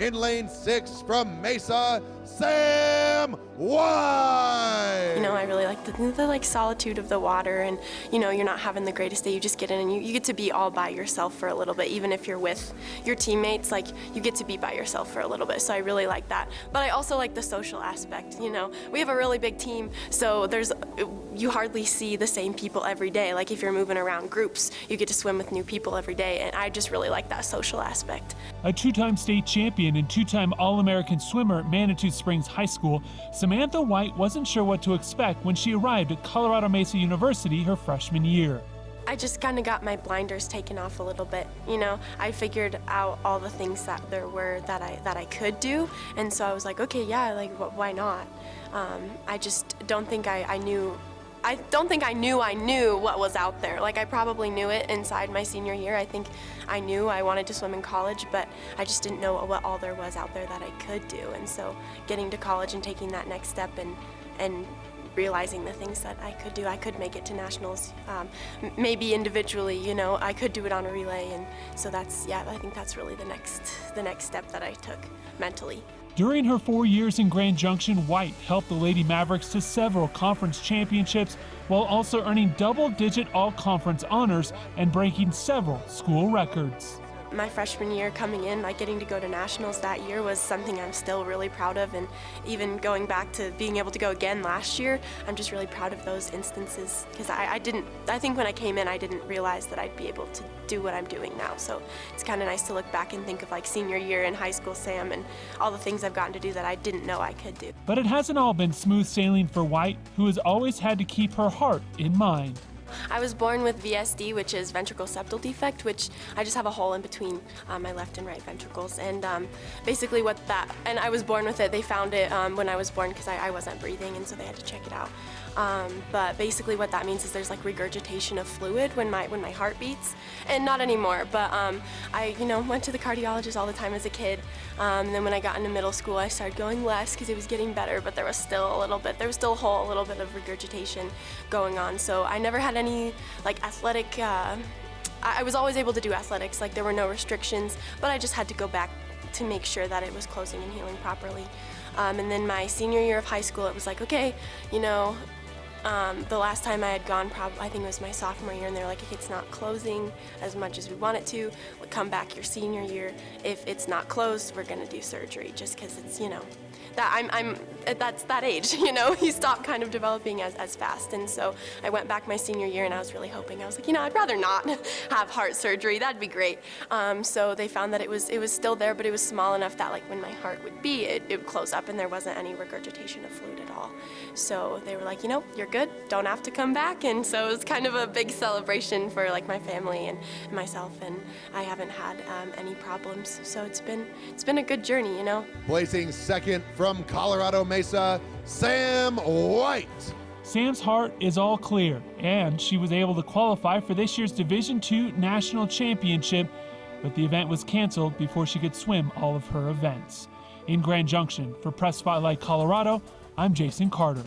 In lane 6 from Mesa, Sam White. You know, I really like the like solitude of the water, and you know, you're not having the greatest day. You just get in and you get to be all by yourself for a little bit. Even if you're with your teammates, like you get to be by yourself for a little bit. So I really like that. But I also like the social aspect. You know, we have a really big team, so you hardly see the same people every day. Like if you're moving around groups, you get to swim with new people every day, and I just really like that social aspect. A two-time state champion and two-time All-American swimmer at Manitou Springs High School, Samantha White wasn't sure what to expect when she arrived at Colorado Mesa University her freshman year. I just kind of got my blinders taken off a little bit. You know, I figured out all the things that there were that I could do, and so I was like, okay, yeah, like why not? I just don't think I knew. I don't think I knew what was out there. Like I probably knew it inside my senior year. I think I knew I wanted to swim in college, but I just didn't know what all there was out there that I could do. And so getting to college and taking that next step and realizing the things that I could do. I could make it to nationals, maybe individually, you know, I could do it on a relay. And so that's, yeah, I think that's really the next step that I took mentally. During her 4 years in Grand Junction, White helped the Lady Mavericks to several conference championships while also earning double-digit all-conference honors and breaking several school records. My freshman year coming in, like getting to go to nationals that year was something I'm still really proud of, and even going back to being able to go again last year, I'm just really proud of those instances because I think when I came in I didn't realize that I'd be able to do what I'm doing now, so it's kind of nice to look back and think of like senior year in high school Sam and all the things I've gotten to do that I didn't know I could do. But it hasn't all been smooth sailing for White, who has always had to keep her heart in mind. I was born with VSD, which is ventricle septal defect, which I just have a hole in between my left and right ventricles. And basically and I was born with it. They found it when I was born because I wasn't breathing, and so they had to check it out. But basically what that means is there's like regurgitation of fluid when my heart beats, and not anymore. But I went to the cardiologist all the time as a kid. And then when I got into middle school, I started going less because it was getting better, but there was still a little bit of regurgitation going on. So I never had any like athletic, I was always able to do athletics, like there were no restrictions, but I just had to go back to make sure that it was closing and healing properly. And then my senior year of high school, it was like, okay, the last time I had gone, I think it was my sophomore year, and they were like, if it's not closing as much as we want it to, we'll come back your senior year. If it's not closed, we're gonna do surgery, just because it's, that's that age, you stop kind of developing as fast. And so I went back my senior year, and I was really hoping, I was like, I'd rather not have heart surgery, that'd be great. So they found that it was still there, but it was small enough that like when my heart would beat, it would close up and there wasn't any regurgitation of fluid at all. So they were like, you're good, don't have to come back. And so it was kind of a big celebration for like my family and myself, and I haven't had any problems. So it's been a good journey, Placing second from Colorado Mesa, Sam White. Sam's heart is all clear, and she was able to qualify for this year's Division II National Championship, but the event was canceled before she could swim all of her events. In Grand Junction, for Press Spotlight Colorado, I'm Jason Carter.